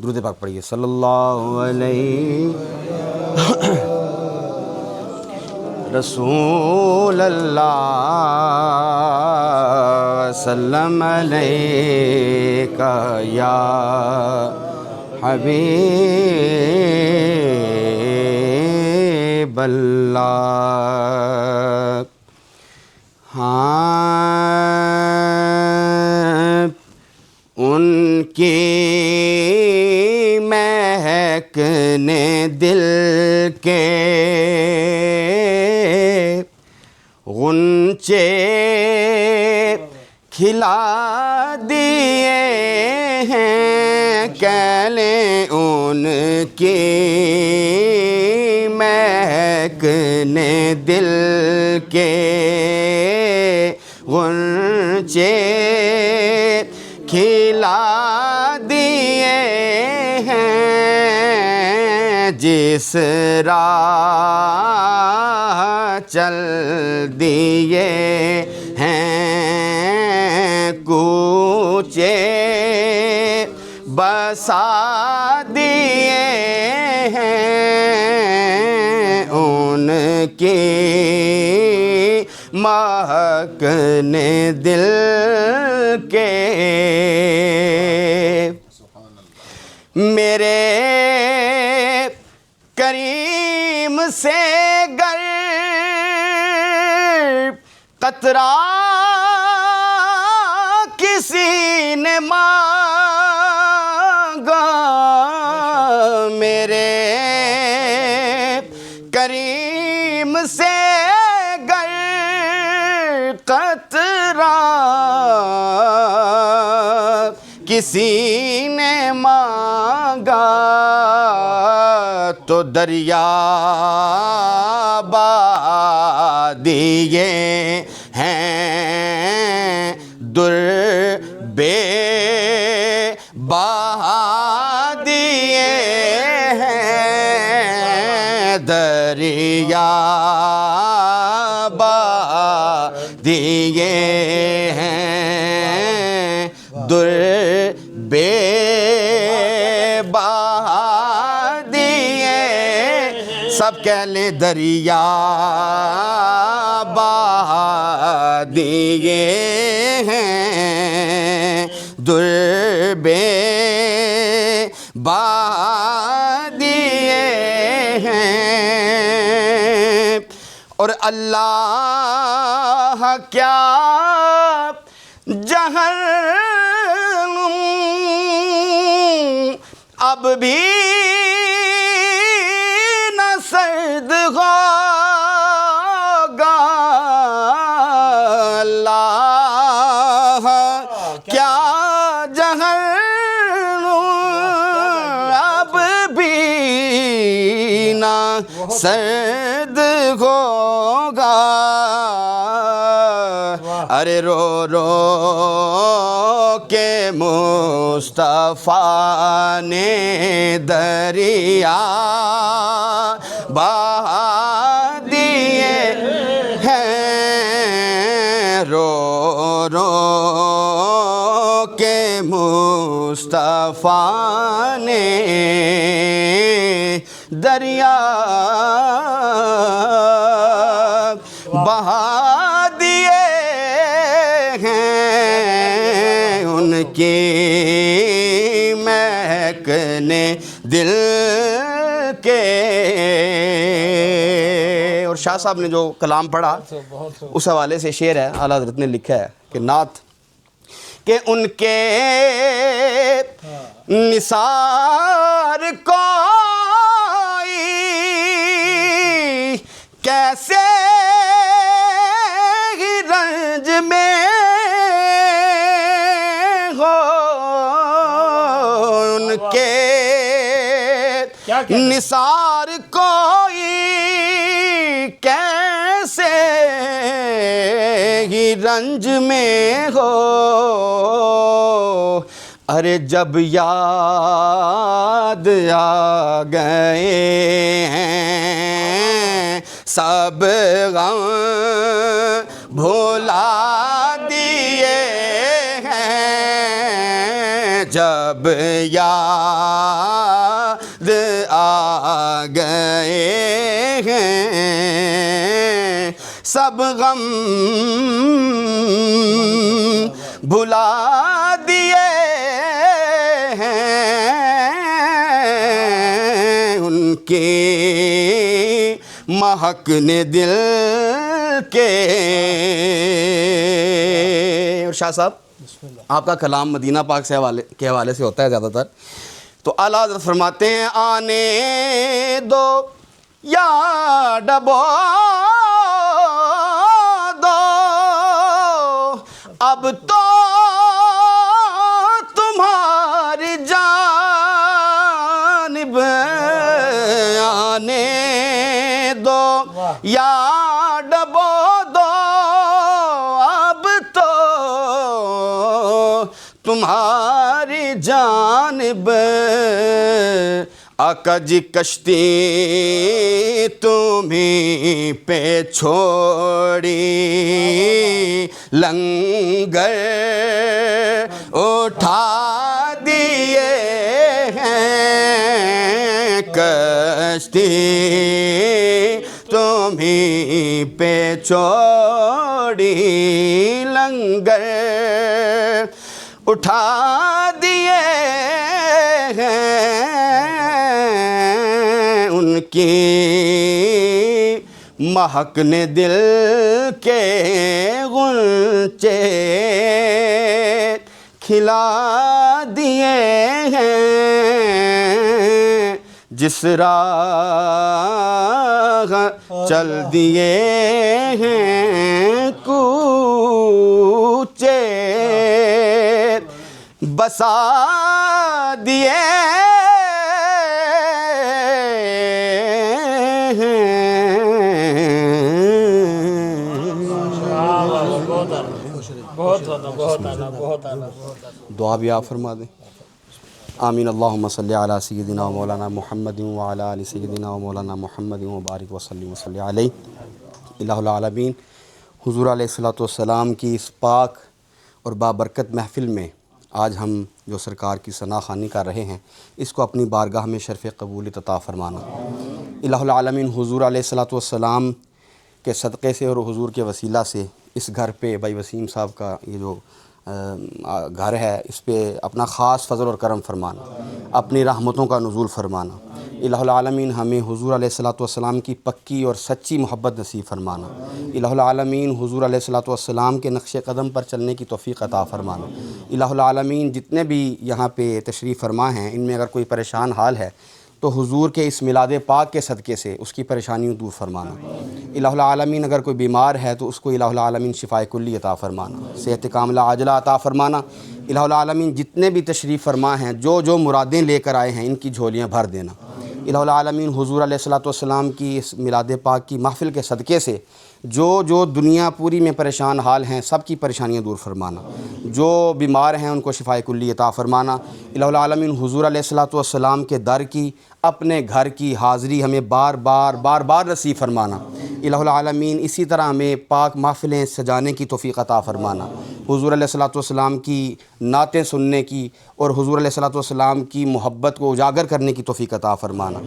درود پاک پڑھیے صلی اللہ علیہ رسول اللہ سلم علیکہ یا حبیب اللہ۔ ہاں ان کی مہک نے دل کے غنچے کھلا دیے ہیں، کہہ لیں ان کی مہک نے دل کے غنچے کھلا دیے ہیں، جس راہ چل دیے ہیں، کوچے بسا دیے ہیں، ان کی مہک نے دل کے۔ میرے کریم سے گر قطرہ کسی نے مانگا، میرے کریم سے گر قطرہ کسی نے مانگا، تو دریا بہا دیے ہیں، در بے بہا دیے ہیں، دریا بہا دیے ہیں، در بے بہا دیے، سب کہہ لیں دریا بہا دیے ہیں، در بے بہا دیے ہیں۔ اور اللہ کیا جہنم اب بھی نہ سرد ہوگا، اللہ کیا جہنم اب بھی نہ سرد ہوگا، ارے رو رو کے مصطفیٰ نے دریا بہا دیے ہیں، رو رو کے مصطفیٰ نے دریا بہا دیے ہیں، ان کی مہک نے دل کے۔ اور شاہ صاحب نے جو کلام پڑھا اس حوالے سے شعر ہے، اعلیٰ حضرت نے لکھا ہے کہ نعت کہ ان کے نثار کوئی کیسے ہی رنج میں ہو، ان کے نثار کوئی کیسے ہی رنج میں ہو، ارے جب یاد آ گئے ہیں سب غم بھولا دیے ہیں، جب یاد آ گئے ہیں سب غم بھلا دیے ہیں ان کی مہک نے دل کے. اور شاہ صاحب آپ کا کلام مدینہ پاک سے کے حوالے سے ہوتا ہے زیادہ تر, تو اعلیٰ حضرت فرماتے ہیں آنے دو یا ڈبو دو اب تو تمہاری جانب آنے دو یا ڈبو دو اب تو تمہاری جانب. آقا جی کشتی تمہیں پہ چھوڑی لنگر اٹھا دیے ہیں کشتی تمہیں پہ چھوڑی لنگر اٹھا دیے ہیں ان کی مہک نے دل کے غنچے کھلا دیے ہیں جس راہ چل دیے ہیں کوچے بسا دیے دعا بھی آپ فرما دیں. آمین. اللہم صلی علی سیدنا و مولانا محمد وعلی آل سیدنا و مولانا محمد وبارک وسلم وصلی علیہ. الہ العالمین حضور علیہ السلام کی اس پاک اور بابرکت محفل میں آج ہم جو سرکار کی ثنا خوانی کر رہے ہیں اس کو اپنی بارگاہ میں شرف قبولیت عطا فرمانا. الہ العالمین حضور علیہ السلام کے صدقے سے اور حضور کے وسیلہ سے اس گھر پہ بھائی وسیم صاحب کا یہ جو گھر ہے اس پہ اپنا خاص فضل اور کرم فرمانا, اپنی رحمتوں کا نزول فرمانا. الہ العالمین ہمیں حضور علیہ السلام کی پکی اور سچی محبت نصیب فرمانا. الہ العالمین حضور علیہ السلام کے نقش قدم پر چلنے کی توفیق عطا فرمانا. الہ العالمین جتنے بھی یہاں پہ تشریف فرما ہیں ان میں اگر کوئی پریشان حال ہے تو حضور کے اس میلاد پاک کے صدقے سے اس کی پریشانیوں دور فرمانا. الہ العالمین اگر کوئی بیمار ہے تو اس کو الہ العالمین شفائے کلی عطا فرمانا, صحت کاملہ عاجلہ عطا فرمانا. الہ العالمین جتنے بھی تشریف فرما ہیں جو مرادیں لے کر آئے ہیں ان کی جھولیاں بھر دینا. الہ العالمین حضور علیہ السلام کی اس میلاد پاک کی محفل کے صدقے سے جو دنیا پوری میں پریشان حال ہیں سب کی پریشانیاں دور فرمانا, جو بیمار ہیں ان کو شفائے کلی عطا فرمانا. الہ العالمین حضور علیہ السلام کے در کی اپنے گھر کی حاضری ہمیں بار بار نصیب فرمانا. الہ العالمین اسی طرح ہمیں پاک محفلیں سجانے کی توفیق عطا فرمانا, حضور علیہ السلام کی نعتیں سننے کی اور حضور علیہ السلام کی محبت کو اجاگر کرنے کی توفیق عطا فرمانا.